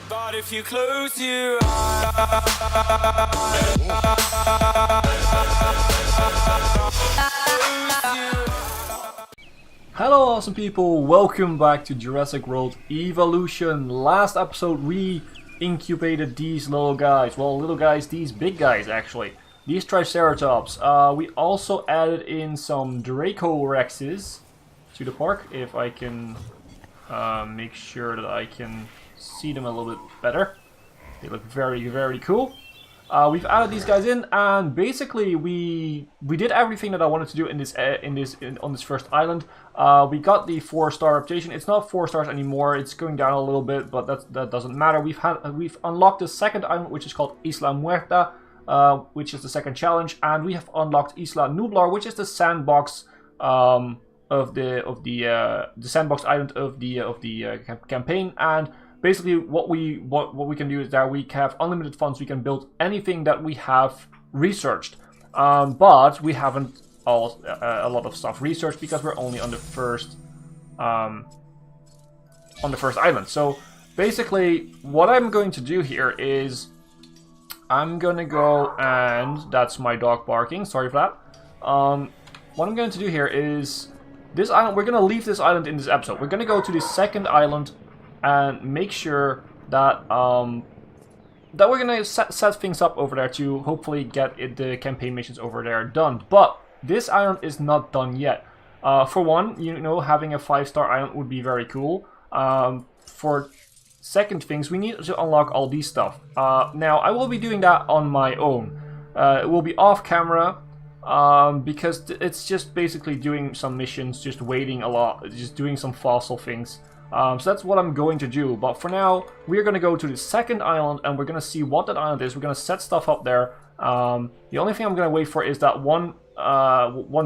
But if you close your eyes, hello awesome people, welcome back to Jurassic World Evolution. Last episode we incubated these little guys, these big guys actually, these Triceratops. We also added in some Dracorexes to the park, if I can make sure that I can see them a little bit better. They look very, very cool. We've added these guys in, and basically we did everything that I wanted to do on this first island. We got the 4-star reputation. It's not 4 stars anymore. It's going down a little bit, but that doesn't matter. We've unlocked the second island, which is called Isla Muerta, which is the second challenge, and we have unlocked Isla Nublar, which is the sandbox of the sandbox island of the campaign. And basically, what we can do is that we have unlimited funds. We can build anything that we have researched, but we haven't a lot of stuff researched because we're only on the first island. So basically, what I'm going to do here is I'm gonna go, and that's my dog barking. Sorry for that. What I'm going to do here is this island. We're gonna leave this island in this episode. We're gonna go to the second island and make sure that that we're gonna set things up over there to hopefully get the campaign missions over there done. But this island is not done yet. For one, you know, having a 5-star island would be very cool. For second things, we need to unlock all these stuff. Now, I will be doing that on my own. It will be off camera. Because it's just basically doing some missions, just waiting a lot, just doing some fossil things. So that's what I'm going to do. But for now, we're going to go to the second island, and we're going to see what that island is. We're going to set stuff up there. The only thing I'm going to wait for is that one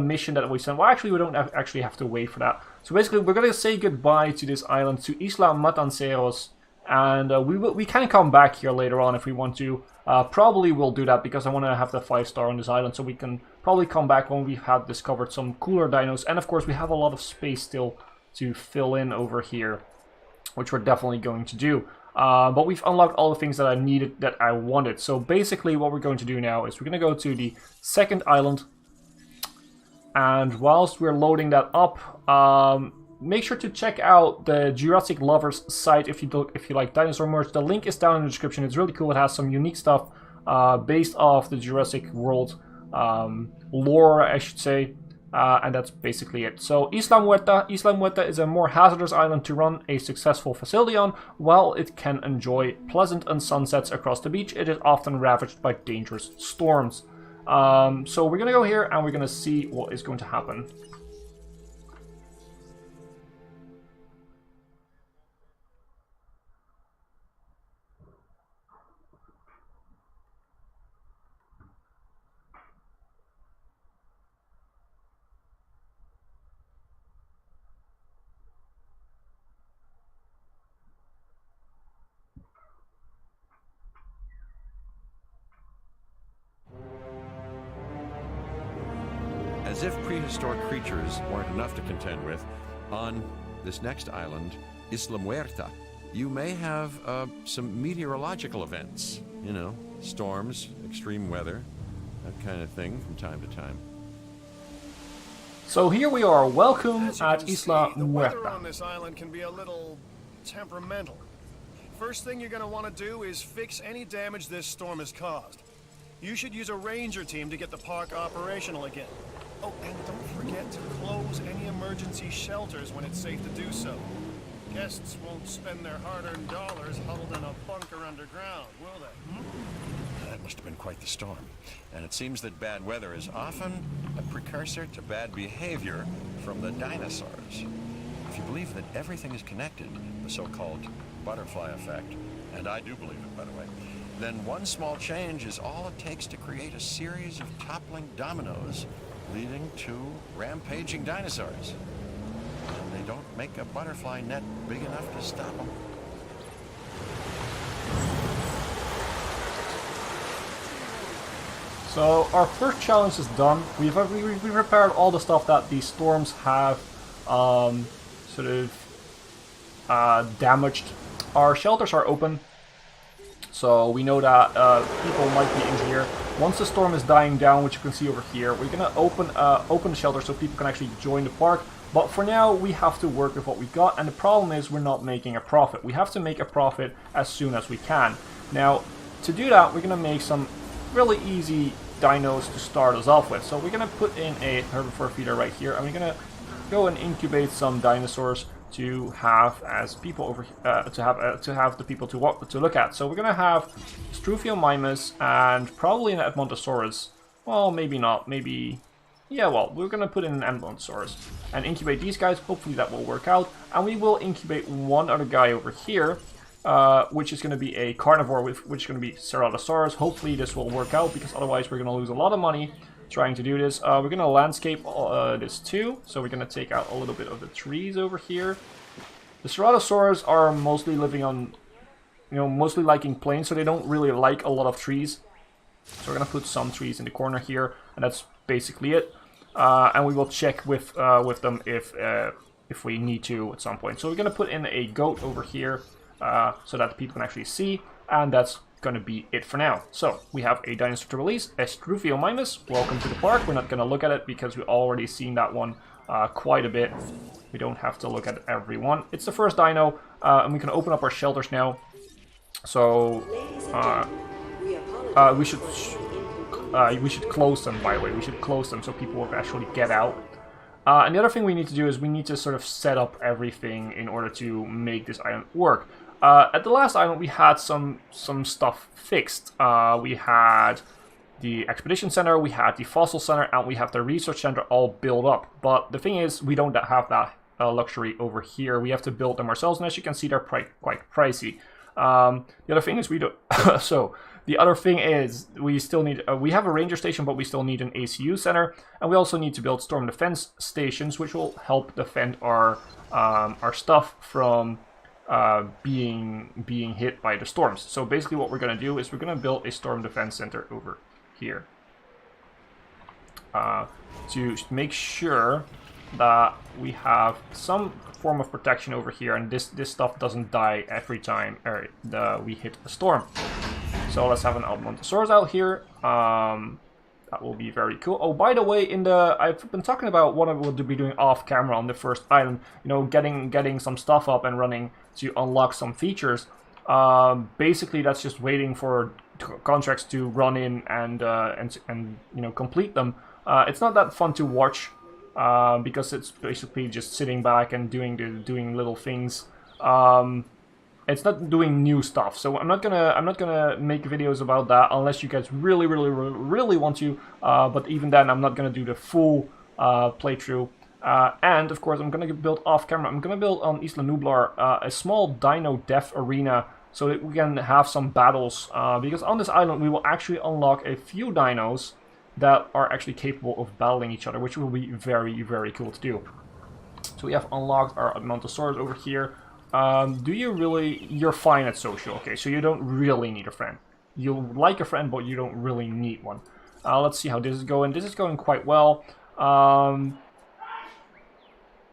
mission that we sent. Well, actually, we don't actually have to wait for that. So basically, we're going to say goodbye to this island, to Isla Matanceros, and we can come back here later on if we want to. Probably we'll do that because I want to have the 5-star on this island, so we can probably come back when we have discovered some cooler dinos. And of course, we have a lot of space still to fill in over here, which we're definitely going to do. But we've unlocked all the things that I needed, that I wanted. So basically what we're going to do now is we're going to go to the second island. And whilst we're loading that up, make sure to check out the Jurassic Lovers site if you like dinosaur merch. The link is down in the description. It's really cool. It has some unique stuff based off the Jurassic World lore, I should say. And that's basically it. So Isla Muerta is a more hazardous island to run a successful facility on. While it can enjoy pleasant sunsets across the beach, it is often ravaged by dangerous storms. So we're gonna go here and we're gonna see what is going to happen. As if prehistoric creatures weren't enough to contend with, on this next island, Isla Muerta, you may have some meteorological events. You know, storms, extreme weather, that kind of thing from time to time. So here we are. Welcome at Isla The weather Muerta. on this island can be a little temperamental. First thing you're going to want to do is fix any damage this storm has caused. You should use a ranger team to get the park operational again. Oh, and don't forget to close any emergency shelters when it's safe to do so. Guests won't spend their hard-earned dollars huddled in a bunker underground, will they? That must have been quite the storm. And it seems that bad weather is often a precursor to bad behavior from the dinosaurs. If you believe that everything is connected, the so-called butterfly effect, and I do believe it, by the way, then one small change is all it takes to create a series of toppling dominoes leading to rampaging dinosaurs. And they don't make a butterfly net big enough to stop them. So our first challenge is done. We've repaired all the stuff that these storms have sort of damaged. Our shelters are open. So we know that people might be in here. Once the storm is dying down, which you can see over here, we're gonna open the shelter so people can actually join the park. But for now, we have to work with what we got, and the problem is we're not making a profit. We have to make a profit as soon as we can. Now, to do that, we're gonna make some really easy dinos to start us off with. So we're gonna put in a herbivore feeder right here, and we're gonna go and incubate some dinosaurs to have as people over to have the people to look at. So we're gonna have Struthiomimus and probably an Edmontosaurus. Well, maybe not. Maybe, yeah. Well, we're gonna put in an Edmontosaurus and incubate these guys. Hopefully that will work out. And we will incubate one other guy over here, which is gonna be a carnivore, which is gonna be Ceratosaurus. Hopefully this will work out because otherwise we're gonna lose a lot of money trying to do this. We're gonna landscape this too, so we're gonna take out a little bit of the trees over here. The Ceratosaurs are mostly living on, mostly liking plains, so they don't really like a lot of trees. So we're gonna put some trees in the corner here, and that's basically it. And we will check with them if we need to at some point. So we're gonna put in a goat over here so that the people can actually see, and that's gonna be it for now. So we have a dinosaur to release, a Struthiomimus. Welcome to the park. We're not gonna look at it because we've already seen that one quite a bit. We don't have to look at every one. It's the first dino, and we can open up our shelters now. So we should close them. By the way, we should close them so people will actually get out. And the other thing we need to do is we need to sort of set up everything in order to make this island work. At the last island, we had some stuff fixed. We had the expedition center, we had the fossil center, and we have the research center all built up. But the thing is, we don't have that luxury over here. We have to build them ourselves, and as you can see, they're quite pricey. The other thing is we don't. So the other thing is we still need. We have a ranger station, but we still need an ACU center, and we also need to build storm defense stations, which will help defend our stuff from being hit by the storms. So basically what we're going to do is we're going to build a storm defense center over here to make sure that we have some form of protection over here, and this stuff doesn't die every time we hit a storm. So let's have an Edmontosaurus out here. That will be very cool. Oh, by the way, I've been talking about what I will be doing off camera on the first island. Getting some stuff up and running to unlock some features. Basically, that's just waiting for contracts to run in and complete them. It's not that fun to watch because it's basically just sitting back and doing little things. It's not doing new stuff, so I'm not gonna make videos about that unless you guys really want to. But even then, I'm not gonna do the full playthrough. And of course, I'm gonna build off camera. I'm gonna build on Isla Nublar a small dino death arena so that we can have some battles. Because on this island, we will actually unlock a few dinos that are actually capable of battling each other, which will be very cool to do. So we have unlocked our Edmontosaurus over here. You're fine at social, okay, so you don't really need a friend. You'll like a friend, but you don't really need one. Let's see how this is going. This is going quite well.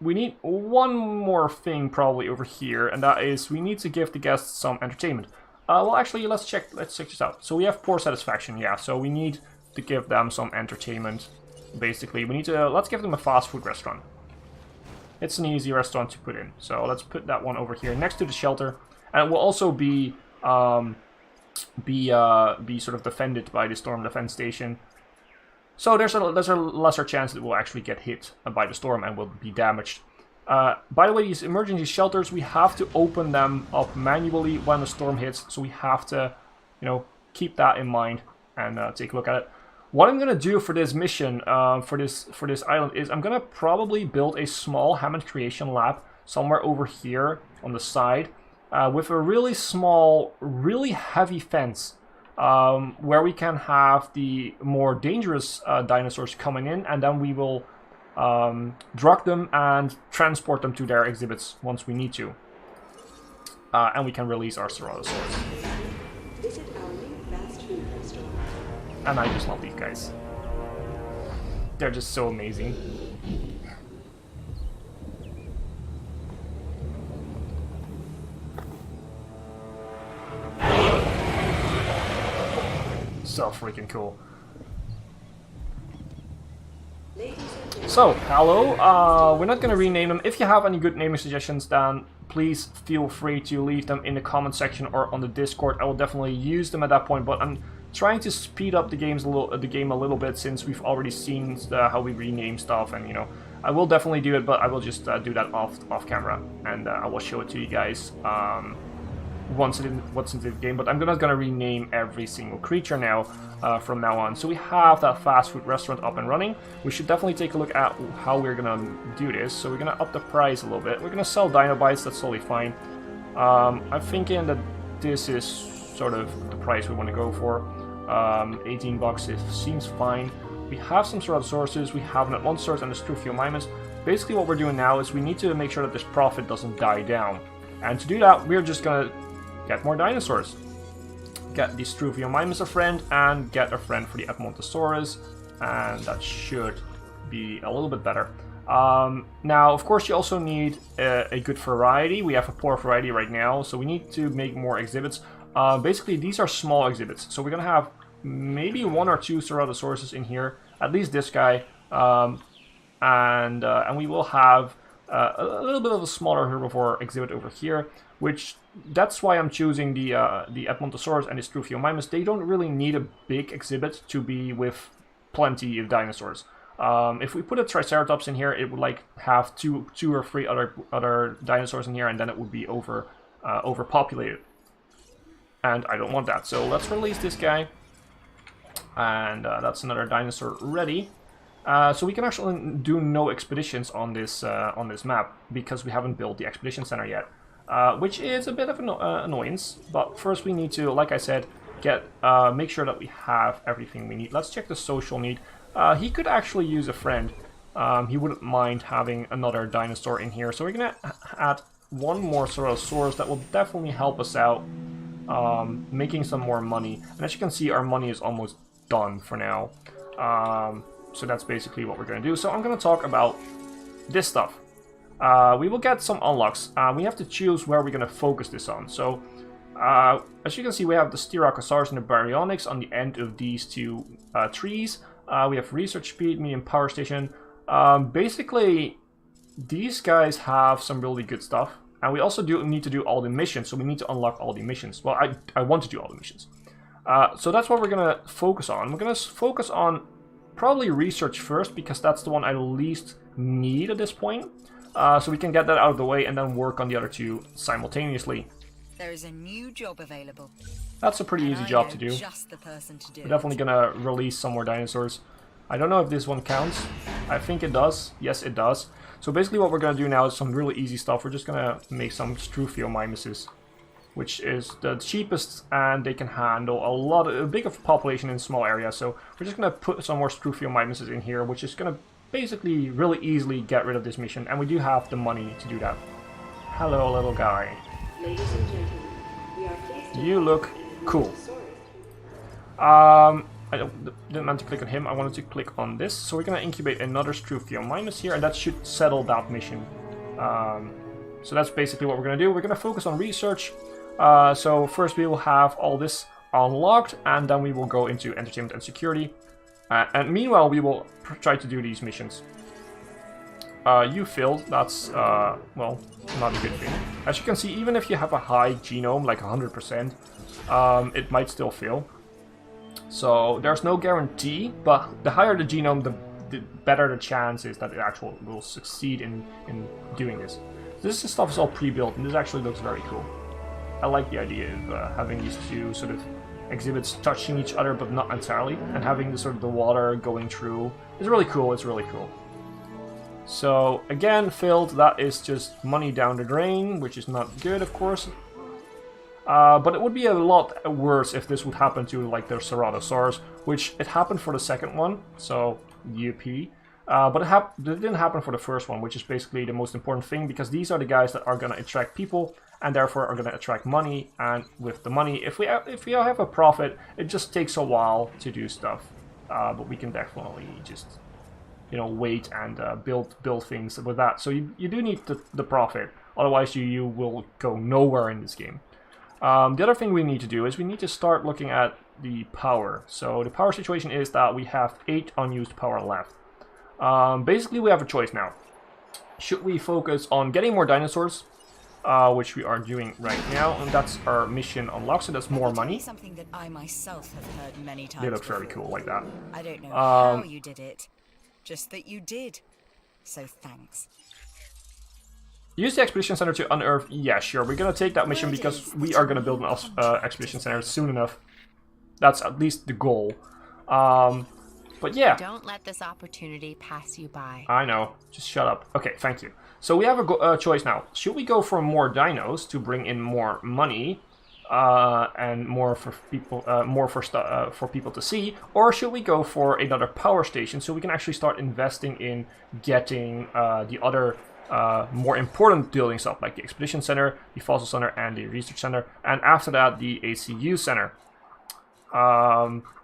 We need one more thing probably over here, and that is we need to give the guests some entertainment. Well, actually, let's check this out. So we have poor satisfaction, yeah, so we need to give them some entertainment, basically. Let's give them a fast food restaurant. It's an easy restaurant to put in, so let's put that one over here next to the shelter, and it will also be sort of defended by the storm defense station. So there's a lesser chance that it will actually get hit by the storm and will be damaged. By the way, these emergency shelters, we have to open them up manually when the storm hits, so we have to, keep that in mind and take a look at it. What I'm gonna do for this mission, for this island, is I'm gonna probably build a small Hammond creation lab somewhere over here on the side, with a really small, really heavy fence, where we can have the more dangerous dinosaurs coming in, and then we will drug them and transport them to their exhibits once we need to, and we can release our Ceratosaurus. Visit our new fast food restaurant. And I just love these guys. They're just so amazing. so freaking cool. Ladies and gentlemen, So, hello, we're not gonna rename them. If you have any good naming suggestions, then please feel free to leave them in the comment section or on the Discord. I will definitely use them at that point, but I'm trying to speed up the game a little bit, since we've already seen how we rename stuff, and you know, I will definitely do it, but I will just do that off camera, and I will show it to you guys once it's in the game. But I'm not gonna rename every single creature now from now on. So we have that fast food restaurant up and running. We should definitely take a look at how we're gonna do this. So we're gonna up the price a little bit. We're gonna sell dino bites. That's totally fine. I'm thinking that this is sort of the price we want to go for. 18 bucks, it seems fine. We have some Ceratosaurus, we have an Monsters and a Struthiomimus. Basically what we're doing now is we need to make sure that this profit doesn't die down. And to do that, we're just gonna get more dinosaurs. Get the Struthiomimus a friend, and get a friend for the Edmontosaurus, and that should be a little bit better. Now, of course, you also need a good variety. We have a poor variety right now, so we need to make more exhibits. Basically, these are small exhibits, so we're gonna have maybe 1 or 2 Ceratosaurus in here, at least this guy, and we will have a little bit of a smaller herbivore exhibit over here, which that's why I'm choosing the Edmontosaurus and the Struthiomimus. They don't really need a big exhibit to be with plenty of dinosaurs. If we put a Triceratops in here, it would like have two or three other dinosaurs in here, and then it would be overpopulated. And I don't want that, so let's release this guy. And that's another dinosaur ready. So we can actually do no expeditions on this map, because we haven't built the expedition center yet, which is a bit of an annoyance. But first we need to, like I said, make sure that we have everything we need. Let's check the social need. He could actually use a friend. He wouldn't mind having another dinosaur in here. So we're gonna add 1 more Ceratosaurus. That will definitely help us out, making some more money. And as you can see, our money is almost done for now. So that's basically what we're going to do. So I'm going to talk about this stuff. We will get some unlocks. We have to choose where we're going to focus this on. So as you can see, we have the Styracosaurus and the Baryonyx on the end of these 2 trees. We have research speed, medium power station. Basically, these guys have some really good stuff. And we also need to do all the missions, so we need to unlock all the missions. Well, I want to do all the missions. So that's what we're going to focus on. We're going to focus on probably research first, because that's the one I least need at this point. So we can get that out of the way and then work on the other 2 simultaneously. There is a new job available. That's a pretty easy job to do. Just the person to do We're definitely going to release some more dinosaurs. I don't know if this one counts. I think it does. Yes, it does. So basically what we're going to do now is some really easy stuff. We're just going to make some Struthiomimuses, which is the cheapest, and they can handle a big of population in a small area. So we're just going to put some more Struthiomimuses in here, which is going to basically really easily get rid of this mission, and we do have the money to do that. Hello, little guy. ladies and gentlemen, we are pleased to You look cool. Dinosaurus. I didn't meant to click on him. I wanted to click on this. So we're going to incubate another Struthiomimus here, and that should settle that mission. So that's basically what we're going to do. We're going to focus on research. So first we will have all this unlocked, and then we will go into entertainment and security. And meanwhile, we will try to do these missions. You failed. That's, well, not a good thing. As you can see, even if you have a high genome, like 100%, it might still fail. So there's no guarantee, but the higher the genome, the better the chance is that it actually will succeed in doing this. This stuff is all pre-built, and this actually looks very cool. I like the idea of having these 2 sort of exhibits touching each other, but not entirely, and having the sort of the water going through. It's really cool. It's really cool. So again, failed. That is just money down the drain, which is not good, of course. But it would be a lot worse if this would happen to like the Ceratosaurus, which it happened for the second one. So UP. But it didn't happen for the first one, which is basically the most important thing, because these are the guys that are going to attract people and therefore are going to attract money. And with the money, if we have a profit, it just takes a while to do stuff. But we can definitely just, you know, wait and build things with that. So you do need the profit, otherwise you will go nowhere in this game. The other thing we need to do is we need to start looking at the power. So the power situation is that we have 8 unused power left. Basically, we have a choice now. Should we focus on getting more dinosaurs, which we are doing right now, and that's our mission unlocked, so that's more money. Something that I myself have heard many times. They look very before. cool like that. I don't know how you did it, just that you did. So thanks. Use the expedition center to unearth. Yeah, sure. We're gonna take that mission because we are gonna build an expedition center soon enough. That's at least the goal. But yeah. Don't let this opportunity pass you by. I know. Just shut up. Okay, thank you. So we have a choice now. Should we go for more dinos to bring in more money and more for people, for people to see, or should we go for another power station so we can actually start investing in getting the other more important buildings up, like the expedition center, the fossil center, and the research center, and after that the ACU center.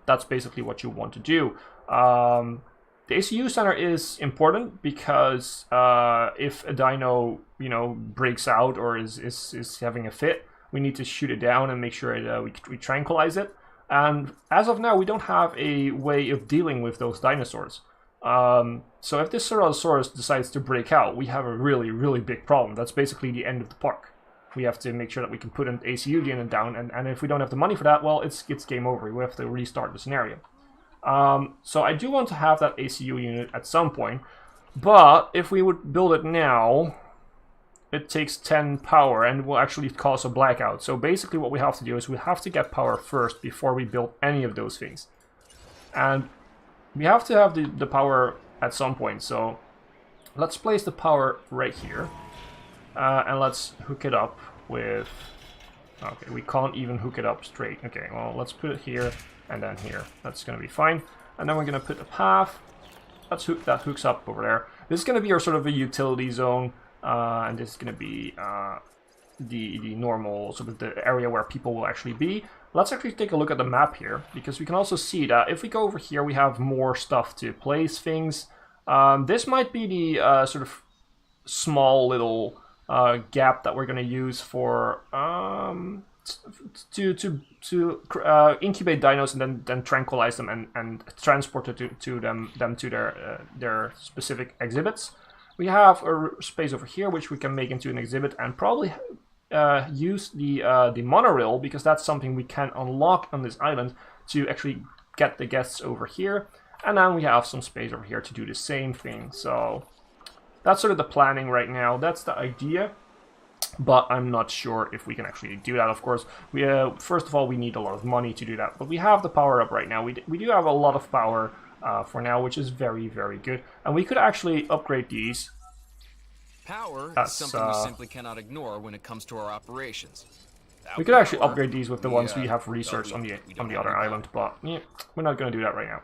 That's basically what you want to do. The ACU center is important because if a dino, breaks out or is having a fit, we need to shoot it down and make sure that we tranquilize it. And as of now, we don't have a way of dealing with those dinosaurs. So if this Ceratosaurus decides to break out, we have a really, really big problem. That's basically the end of the park. We have to make sure that we can put an ACU unit down, and if we don't have the money for that, well, it's game over. We have to restart the scenario. So I do want to have that ACU unit at some point, but if we would build it now, it takes 10 power and will actually cause a blackout. So basically what we have to do is we have to get power first before we build any of those things. And we have to have the power at some point, so let's place the power right here. And let's hook it up with... Okay, we can't even hook it up straight. Okay, well, let's put it here and then here. That's going to be fine. And then we're going to put a path. That hooks up over there. This is going to be our sort of a utility zone. And this is going to be the normal, sort of the area where people will actually be. Let's actually take a look at the map here, because we can also see that if we go over here, we have more stuff to place things. This might be the sort of small little gap that we're going to use for to incubate dinos and then tranquilize them and transport it to them to their specific exhibits. We have a space over here which we can make into an exhibit and probably use the monorail, because that's something we can unlock on this island to actually get the guests over here. And then we have some space over here to do the same thing. So that's sort of the planning right now. That's the idea. But I'm not sure if we can actually do that, of course. We first of all, we need a lot of money to do that. But we have the power up right now. We do have a lot of power for now, which is very, very good. And we could actually upgrade these. Power is something we simply cannot ignore when it comes to our operations. We could actually upgrade these with the ones we have researched on the other island, but yeah, we're not going to do that right now.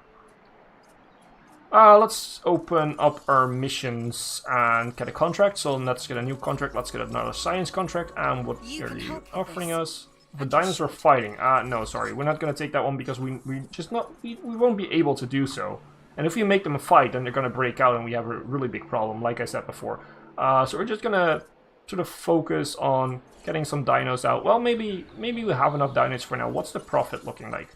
Let's open up our missions and get a contract. So let's get a new contract. Let's get another science contract. And what are you offering us? The dinosaur fighting. No, sorry, we're not going to take that one because we won't be able to do so. And if we make them a fight, then they're going to break out, and we have a really big problem, like I said before. So we're just going to sort of focus on getting some dinos out. Well, maybe we have enough dinos for now. What's the profit looking like?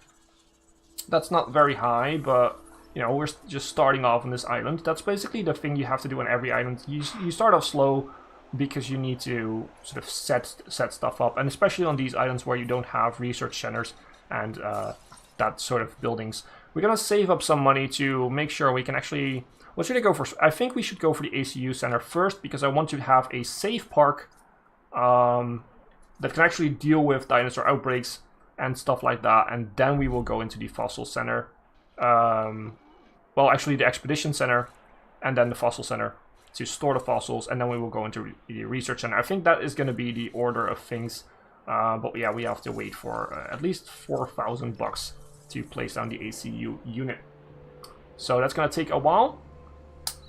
That's not very high, but we're just starting off on this island. That's basically the thing you have to do on every island. You start off slow because you need to sort of set stuff up, and especially on these islands where you don't have research centers and that sort of buildings. We're gonna save up some money to make sure we can actually. What should I go for? I think we should go for the ACU center first, because I want to have a safe park that can actually deal with dinosaur outbreaks and stuff like that, and then we will go into the fossil center. Well, actually the expedition center and then the fossil center to store the fossils, and then we will go into the research center. I think that is going to be the order of things, but yeah, we have to wait for at least $4,000 to place down the ACU unit. So that's going to take a while,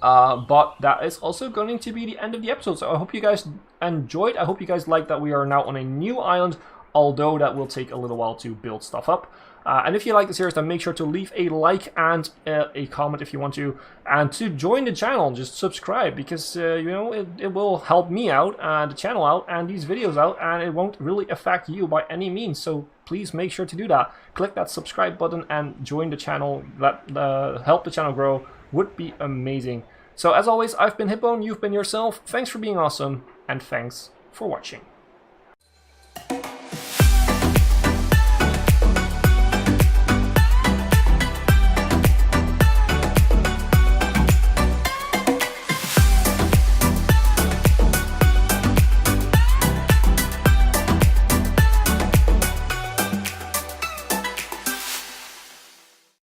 but that is also going to be the end of the episode. So I hope you guys enjoyed. I hope you guys like that we are now on a new island although that will take a little while to build stuff up. And if you like the series, then make sure to leave a like and a comment if you want to. And to join the channel, just subscribe, because, you know, it will help me out, and the channel out, and these videos out, and it won't really affect you by any means. So please make sure to do that. Click that subscribe button and join the channel. Help the channel grow would be amazing. So as always, I've been Hipbone, you've been yourself. Thanks for being awesome, and thanks for watching.